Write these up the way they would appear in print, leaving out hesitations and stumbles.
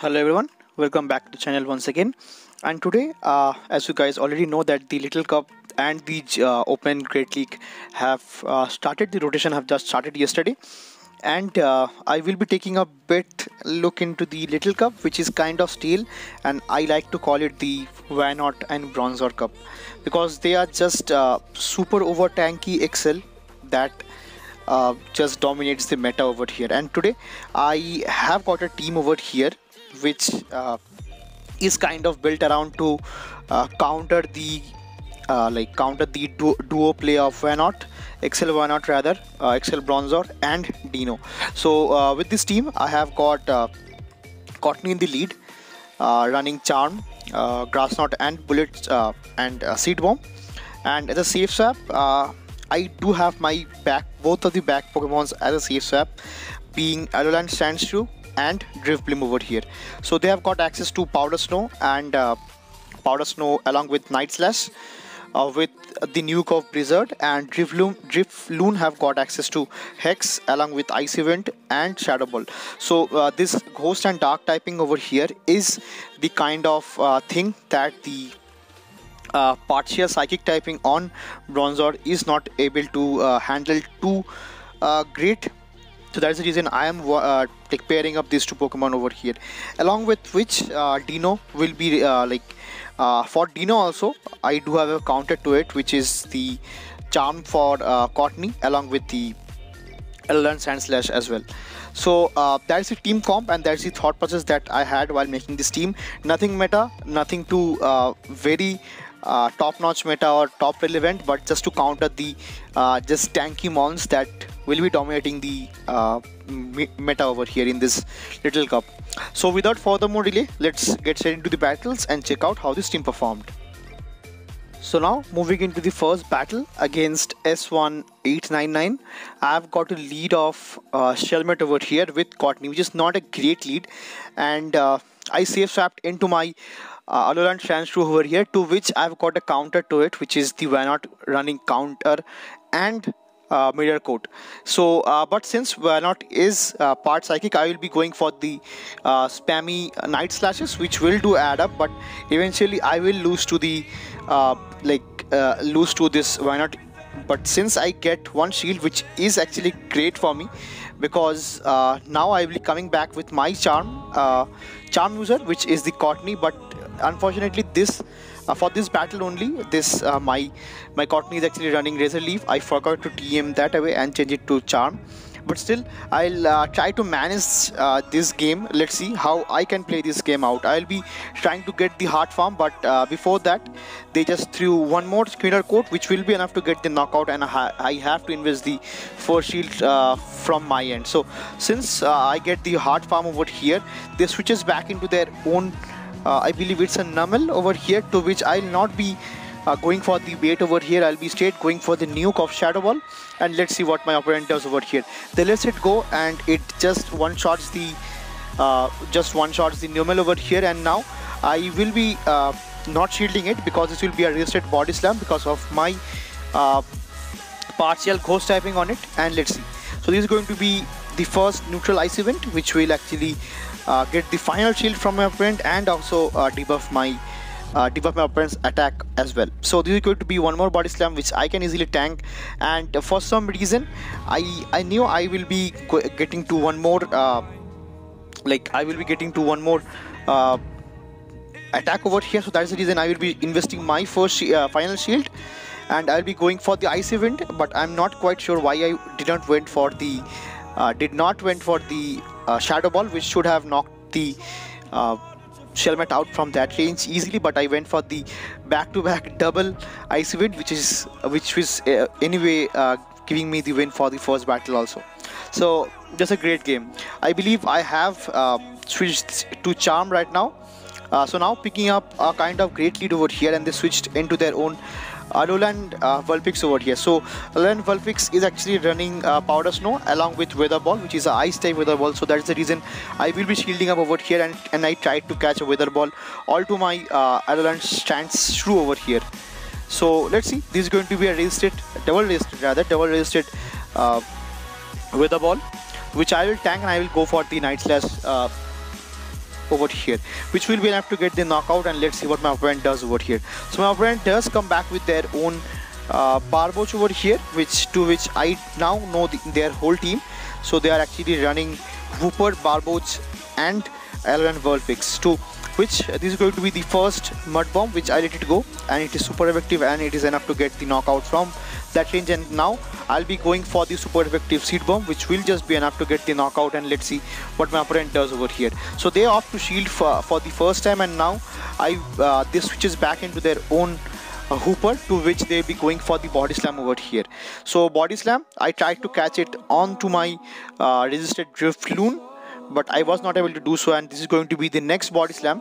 Hello everyone, welcome back to the channel once again. And today, as you guys already know, that the Little Cup and the Open Great League have started. The rotation have just started yesterday, and I will be taking a bit look into the Little Cup, which is kind of stale, and I like to call it the Wynaut and Bronzor Cup because they are just super over tanky XL that just dominates the meta over here. And today I have got a team over here which is kind of built around to counter the duo play of Wynaut, XL Wynaut rather, XL Bronzor and Dino. So with this team I have got Cottonee in the lead, running Charm, Grass Knot and Bullet and Seed Bomb. And as a safe swap, I do have my both of the back Pokemons as a safe swap, being Alolansandshrew and Drifloon over here. So they have got access to Powder Snow and Powder Snow along with Night Slash with the nuke of Blizzard, and Drifloon have got access to Hex along with Ice Event and Shadow Ball. So this Ghost and Dark typing over here is the kind of thing that the partial psychic typing on Bronzor is not able to handle too great. So that's the reason I am pairing up these two Pokemon over here, along with which Dino will be for Dino also I do have a counter to it, which is the Charm for Cottonee along with the Alolansandshrew as well. So that's the team comp, and that's the thought process that I had while making this team. Nothing meta, nothing too very top-notch meta or top relevant, but just to counter the just tanky mons that will be dominating the meta over here in this Little Cup. So without further more delay, let's get straight into the battles and check out how this team performed. So now moving into the first battle against S1899, I've got a lead of Shelmet over here with Cottonee, which is not a great lead, and I safe swapped into my Alolansandshrew over here, to which I've got a counter to it, which is the Wynaut running counter and mirror coat. So but since Wynaut is part psychic, I will be going for the spammy Night Slashes, which will do add up, but eventually I will lose to the lose to this Wynaut. But since I get one shield, which is actually great for me, because now I will be coming back with my charm user, which is the Cottonee. But unfortunately this for this battle only, this my Cottonee is actually running Razor Leaf. I forgot to TM that away and change it to Charm, but still I'll try to manage this game. Let's see how I can play this game out. I'll be trying to get the Heart Farm, but before that they just threw one more Squirrel Coat, which will be enough to get the knockout, and I have to invest the first shield from my end. So since I get the Heart Farm over here, they switches back into their own I believe it's a Numel over here, to which I'll not be going for the bait over here. I'll be straight going for the nuke of Shadow Ball, and let's see what my opponent does over here. They lets it go, and it just one-shots the Numel over here, and now I will be not shielding it because this will be a resisted body slam because of my partial ghost typing on it. And let's see. So this is going to be the first neutral ice event, which will actually get the final shield from my opponent and also debuff my opponent's attack as well. So this is going to be one more body slam, which I can easily tank, and for some reason I knew I will be getting to one more attack over here. So that's the reason I will be investing my first final shield, and I'll be going for the ice event. But I'm not quite sure why I did not went for the Shadow Ball, which should have knocked the Shelmet out from that range easily, but I went for the back-to-back double ice event, which was anyway giving me the win for the first battle also. So just a great game. I believe I have switched to Charm right now. So now picking up a kind of great lead over here, and they switched into their own Alolan Vulpix over here. So Alolan Vulpix is actually running Powder Snow along with Weather Ball, which is a Ice type Weather Ball. So that's the reason I will be shielding up over here, and I tried to catch a Weather Ball all to my Alolansandshrew over here. So let's see. This is going to be a double resisted Weather Ball, which I will tank, and I will go for the Night Slash over here, which will be enough to get the knockout. And let's see what my opponent does over here. So my opponent does come back with their own Barboach over here, which I now know their whole team. So they are actually running Wooper, Barboach and Alolan Vulpix, to which this is going to be the first Mud Bomb, which I let it go, and it is super effective and it is enough to get the knockout from that range. And now I'll be going for the super effective Seed Bomb, which will just be enough to get the knockout. And let's see what my opponent does over here. So they opt to shield for the first time, and now this switches back into their own Hooper, to which they'll be going for the Body Slam over here. So Body Slam, I tried to catch it onto my resisted Drifloon, but I was not able to do so, and this is going to be the next Body Slam,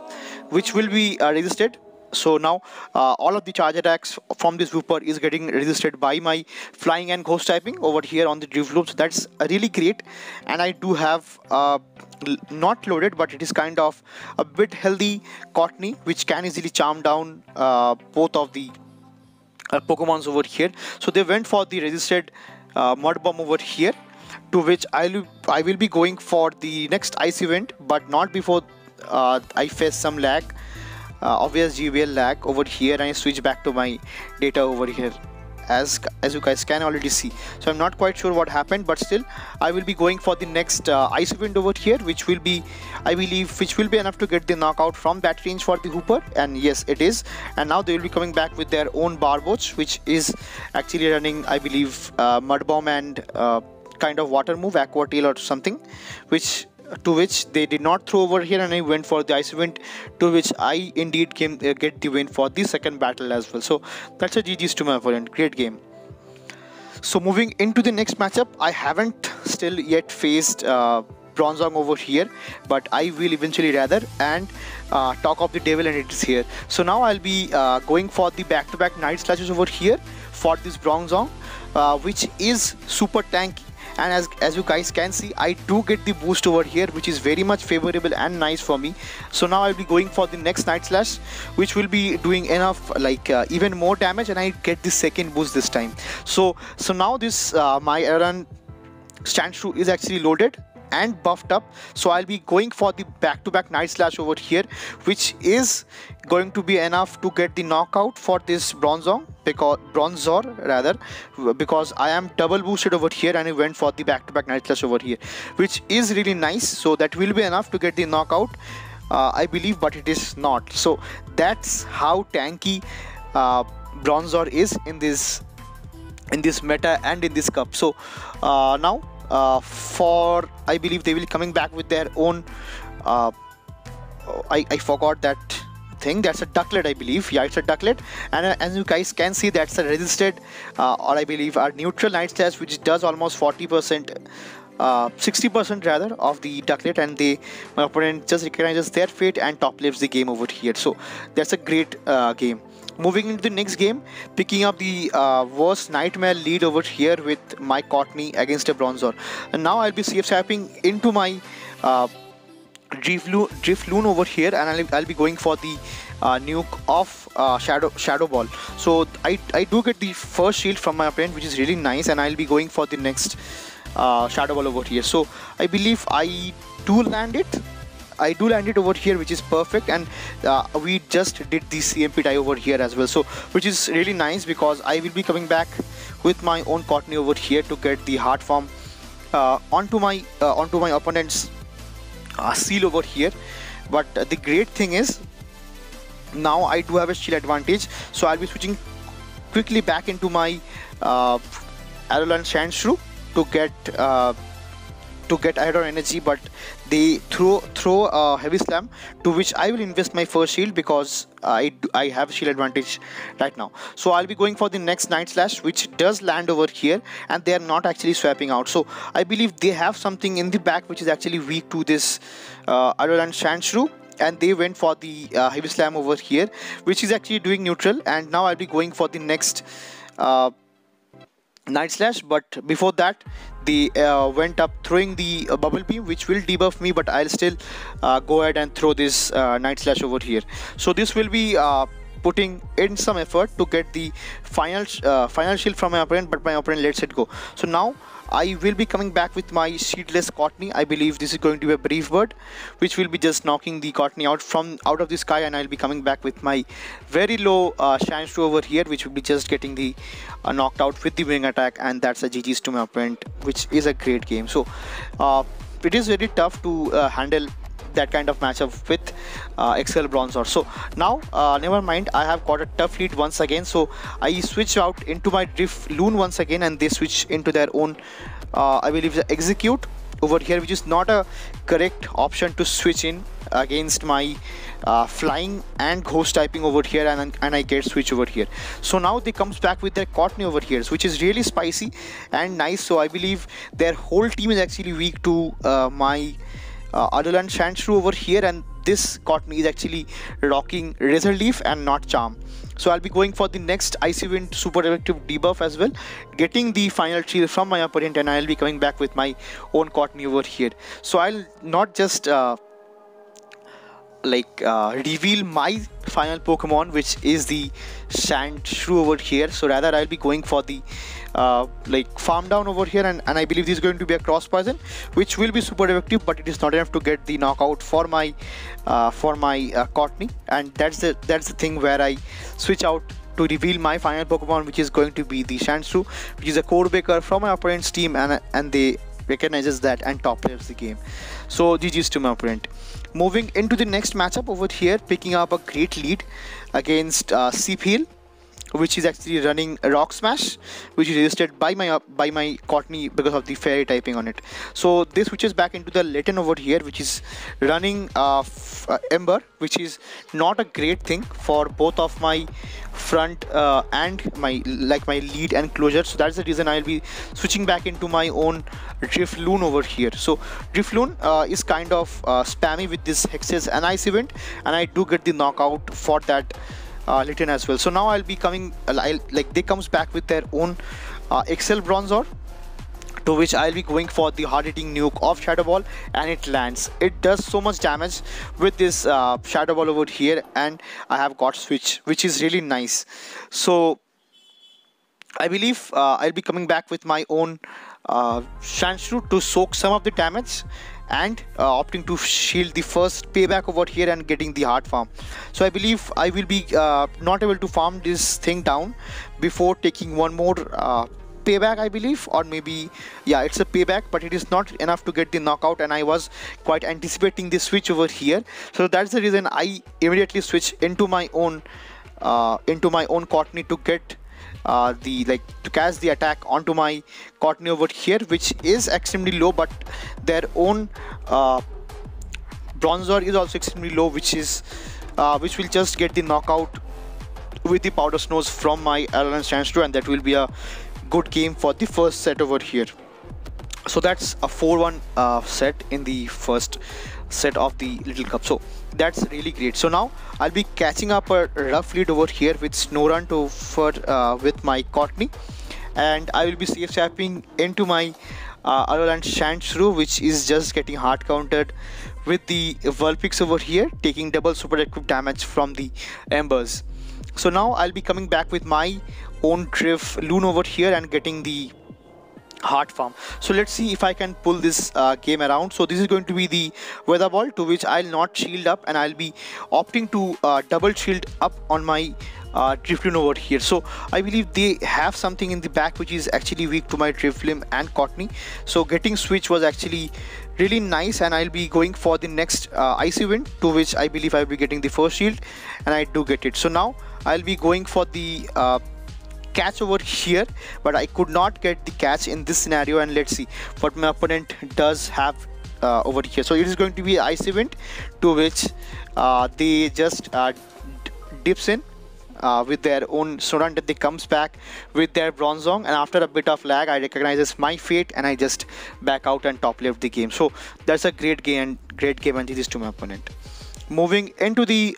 which will be resisted. So now all of the charge attacks from this Wooper is getting resisted by my Flying and Ghost typing over here on the Drifloon. So that's really great, and I do have not loaded, but it is kind of a bit healthy Cottonee, which can easily charm down both of the Pokemons over here. So they went for the resisted Mud Bomb over here, to which I will be going for the next ice event, but not before I face some lag, obvious GBL lag over here, and I switch back to my data over here, as you guys can already see. So I'm not quite sure what happened, but still I will be going for the next ice event over here, which will be, I believe, which will be enough to get the knockout from that range for the Hooper. And yes, it is. And now they will be coming back with their own Barboach, which is actually running, I believe, Mud Bomb and kind of water move, Aqua Tail or something, to which they did not throw over here, and I went for the ice event, to which I indeed get the win for the second battle as well. So that's a GG's to my opponent. Great game. So moving into the next matchup, I haven't still yet faced Bronzor over here, but I will eventually rather, and talk of the devil, and it is here. So now I'll be going for the back-to-back Night Slashes over here for this Bronzor, which is super tanky. And as you guys can see, I do get the boost over here, which is very much favorable and nice for me. So now I'll be going for the next Night Slash, which will be doing enough, like even more damage, and I get the second boost this time. So now this my Alolansandshrew is actually loaded and buffed up. So I'll be going for the back-to-back Night Slash over here, which is going to be enough to get the knockout for this Bronzor, because I am double boosted over here, and I went for the back-to-back Night Slash over here, which is really nice. So that will be enough to get the knockout, I believe, but it is not. So that's how tanky Bronzor is in this meta and in this cup. So now for, I believe they will coming back with their own I forgot that thing. That's a Ducklet, I believe. Yeah, it's a Ducklet, and as you guys can see, that's a resisted or I believe a neutral Night Slash, which does almost 40%, 60% rather, of the Ducklet, and my opponent just recognizes their fate and top lives the game over here. So that's a great game. Moving into the next game, picking up the worst nightmare lead over here with my Cottonee against a Bronzor. And now I'll be CF swapping into my Drifloon over here, and I'll be going for the nuke of Shadow Ball. So I do get the first shield from my opponent, which is really nice, and I'll be going for the next Shadow Ball over here. So I believe I do land it over here, which is perfect, and we just did the CMP tie over here as well, so which is really nice, because I will be coming back with my own Cottonee over here to get the hard form onto my opponent's seal over here. But the great thing is, now I do have a shield advantage, so I'll be switching quickly back into my Alolansandshrew to get ahead on energy, but they throw a heavy slam, to which I will invest my first shield, because I have shield advantage right now. So I'll be going for the next Night Slash, which does land over here, and they are not actually swapping out. So I believe they have something in the back which is actually weak to this Alolansandshrew, and they went for the heavy slam over here, which is actually doing neutral. And now I'll be going for the next Night Slash, but before that they went up throwing the bubble beam, which will debuff me, but I'll still go ahead and throw this Night Slash over here. So this will be putting in some effort to get the final shield from my opponent, but my opponent lets it go. So now I will be coming back with my seedless Cottonee. I believe this is going to be a Brave Bird, which will be just knocking the Cottonee out of the sky, and I'll be coming back with my very low SANDSHREW over here, which will be just getting the knocked out with the wing attack, and that's a GG's to my opponent, which is a great game. So it is very tough to handle that kind of matchup with XL Bronzor. So now never mind, I have got a tough lead once again, so I switch out into my Drifloon once again, and they switch into their own I believe the Execute over here, which is not a correct option to switch in against my flying and ghost typing over here, and I get switch over here. So now they comes back with their Cottonee over here, which is really spicy and nice. So I believe their whole team is actually weak to my Alolansandshrew over here, and this Cottonee is actually rocking Razor Leaf and not Charm. So I'll be going for the next Icy Wind super effective debuff as well, getting the final shield from my opponent, and I'll be coming back with my own Cottonee over here. So I'll not just reveal my final Pokemon, which is the SANDSHREW over here. So rather I'll be going for the farm down over here, and I believe this is going to be a cross poison, which will be super effective, but it is not enough to get the knockout for my Cottonee, and that's the thing where I switch out to reveal my final Pokemon, which is going to be the SANDSHREW, which is a core breaker from my opponent's team, and they recognizes that and top players the game. So GG's to my opponent. Moving into the next matchup over here, picking up a great lead against Spheal, which is actually running a Rock Smash, which is resisted by my Cottonee because of the fairy typing on it. So this switches back into the Litten over here, which is running Ember, which is not a great thing for both of my front and my lead and closure. So that's the reason I'll be switching back into my own Drifloon over here. So Drifloon is kind of spammy with this Hexes and Ice event, and I do get the knockout for that Litten as well. So now I'll be coming they comes back with their own XL Bronzor, to which I'll be going for the hard-hitting nuke of Shadow Ball, and it lands. It does so much damage with this Shadow Ball over here, and I have got switch, which is really nice. So I believe I'll be coming back with my own SANDSHREW to soak some of the damage, and opting to shield the first payback over here and getting the hard farm. So I believe I will be not able to farm this thing down before taking one more payback, I believe, or maybe, yeah, it's a payback, but it is not enough to get the knockout, and I was quite anticipating this switch over here. So that's the reason I immediately switch into my own Cottonee to get to catch the attack onto my Cottonee over here, which is extremely low, but their own Bronzor is also extremely low, which will just get the knockout with the Powder Snows from my Alolansandshrew, and that will be a good game for the first set over here. So that's a 4-1 set in the first set of the Little Cup. So that's really great. So now I'll be catching up a rough lead over here with Snorunt with my Cottonee, and I will be safe swapping into my Alolansandshrew, which is just getting hard countered with the Vulpix over here, taking double super equipped damage from the Embers. So now I'll be coming back with my own Drifloon over here and getting the hard farm. So let's see if I can pull this game around. So this is going to be the Weather Ball, to which I'll not shield up, and I'll be opting to double shield up on my Drifloon over here. So I believe they have something in the back which is actually weak to my Drifloon and Cottonee. So getting switch was actually really nice, and I'll be going for the next Icy Wind, to which I believe I'll be getting the first shield, and I do get it. So now I'll be going for the catch over here, but I could not get the catch in this scenario, and let's see what my opponent does have over here. So it is going to be Ice Event, to which they just dips in with their own Snorunt, and they comes back with their Bronzor, and after a bit of lag I recognizes my fate, and I just back out and top left the game. So that's a great game, and this is to my opponent. Moving into the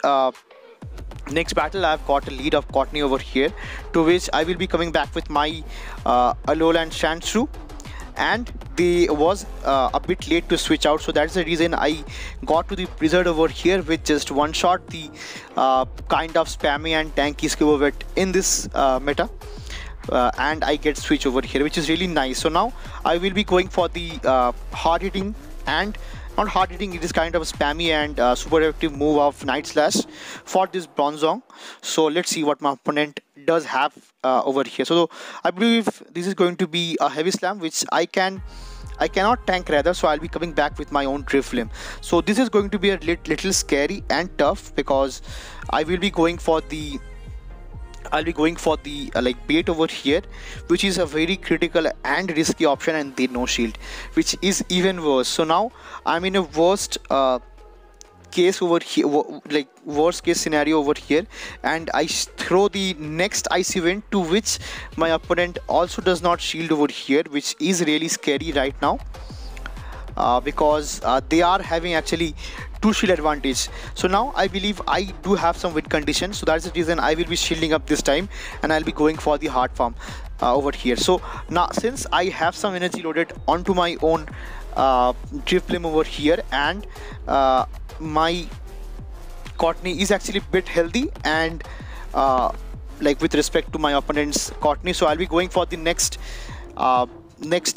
next battle, I've got a lead of Cottonee over here, to which I will be coming back with my Alolansandshrew, and they was a bit late to switch out, so that's the reason I got to the Blizzard over here with just one shot, the kind of spammy and tanky Scuba Vet in this meta. and I get switch over here, which is really nice. So now I will be going for the hard hitting, and not hard hitting, it is kind of a spammy and super effective move of Night Slash for this Bronzor. So let's see what my opponent does have over here. So I believe this is going to be a heavy slam, which I cannot tank rather, so I'll be coming back with my own Drifloon. So this is going to be a little scary and tough, because I will be going for the like bait over here, which is a very critical and risky option, and they no shield, which is even worse. So now I'm in a worst case over here, like worst case scenario over here, and I throw the next icy wind, to which my opponent also does not shield over here, which is really scary right now, because they are having actually 2 shield advantage. So now I believe I do have some win condition, so that's the reason I will be shielding up this time, and I'll be going for the hard farm over here. So now since I have some energy loaded onto my own Drifloon over here, and my Cottonee is actually a bit healthy, and like with respect to my opponent's Cottonee, so I'll be going for the next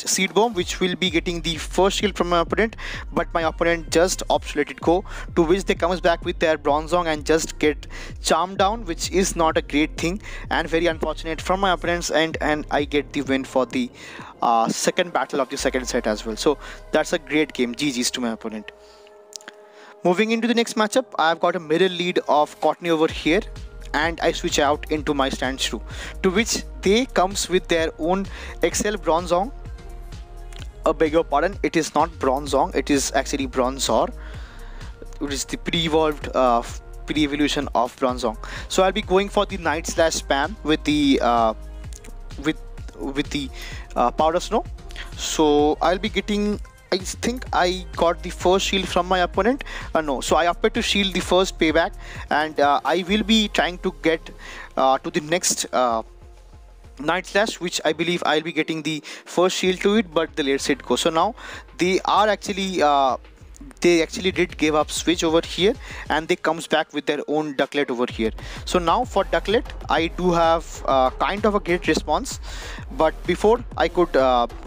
Seed Bomb, which will be getting the first shield from my opponent, but my opponent just opts let it go, to which they comes back with their Bronzor and just get charmed down, which is not a great thing and very unfortunate from my opponent's end, and I get the win for the second battle of the second set as well. So that's a great game. GG's to my opponent. Moving into the next matchup, I've got a middle lead of Cottonee over here, and I switch out into my SANDSHREW, to which they comes with their own XL Bronzor. A beg your pardon, it is not Bronzor, it is actually Bronzor, which is the pre-evolved pre-evolution of Bronzor. So I'll be going for the Night Slash spam with the Powder Snow. So I'll be getting, I think I got the first shield from my opponent. No, so I opted to shield the first payback, and I will be trying to get to the next Night Slash, which I believe I'll be getting the first shield to it, but the late set go. So now they are actually they actually did give up switch over here, and they comes back with their own Ducklet over here. So now for Ducklet, I do have kind of a great response, but before I could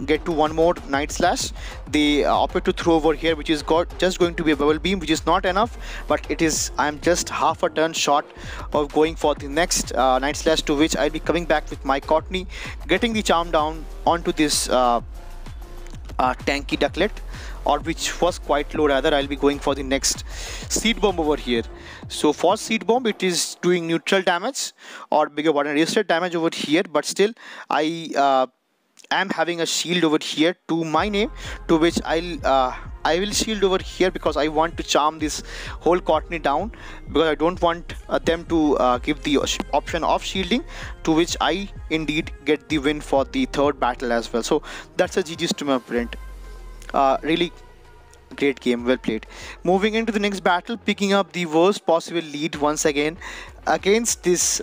get to one more Night Slash, they opted to throw over here, which is just going to be a bubble beam, which is not enough, but it is, I'm just half a turn short of going for the next Night Slash, to which I'll be coming back with my Cottonee, getting the charm down onto this tanky Ducklet, or which was quite low rather. I'll be going for the next Seed Bomb over here. So for Seed Bomb, it is doing neutral damage, or bigger pardon, reset damage over here, but still I am having a shield over here to my name, to which I will shield over here, because I want to charm this whole Cottonee down, because I don't want them to give the option of shielding, to which I indeed get the win for the third battle as well. So that's a GG's to my opponent. Really great game, well played. Moving into the next battle, picking up the worst possible lead once again against this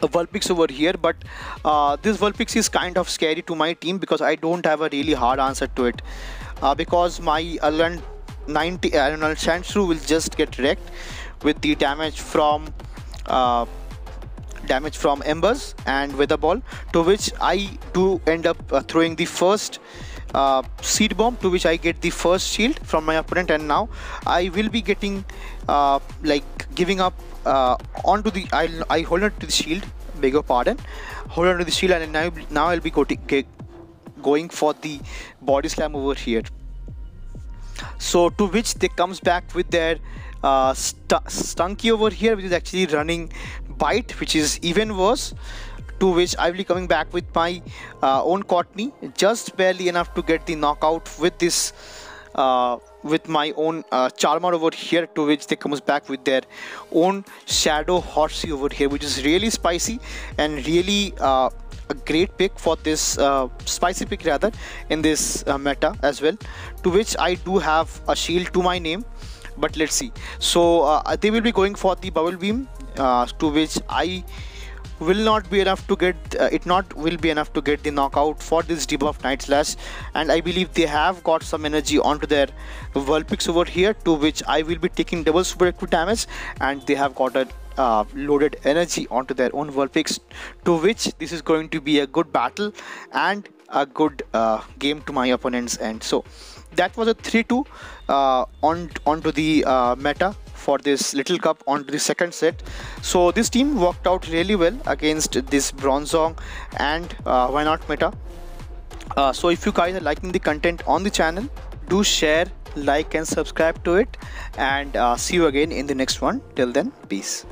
Vulpix over here, but this Vulpix is kind of scary to my team, because I don't have a really hard answer to it, because my Alolansandshrew will just get wrecked with the damage from Embers and Weather Ball, to which I do end up throwing the first Seed Bomb, to which I get the first shield from my opponent, and now I will be getting like giving up onto the, I hold on to the shield, beg your pardon, hold on to the shield, and now I'll be going for the body slam over here. So to which they comes back with their Stunky over here, which is actually running Bite, which is even worse, to which I will be coming back with my own Cottonee, just barely enough to get the knockout with this with my own Charmer over here, to which they comes back with their own Shadow Horsey over here, which is really spicy and really a great pick for this spicy pick rather in this meta as well, to which I do have a shield to my name, but let's see. So they will be going for the Bubble Beam, to which I will not be enough to get will be enough to get the knockout for this debuff Night Slash, and I believe they have got some energy onto their Vulpix over here, to which I will be taking double super active damage, and they have got loaded energy onto their own Vulpix, to which this is going to be a good battle and a good game to my opponents. And so that was a 3-2 onto the meta for this little cup onto the second set. So this team worked out really well against this Bronzor and Wynaut meta. So if you guys are liking the content on the channel, do share, like and subscribe to it, and see you again in the next one. Till then, peace.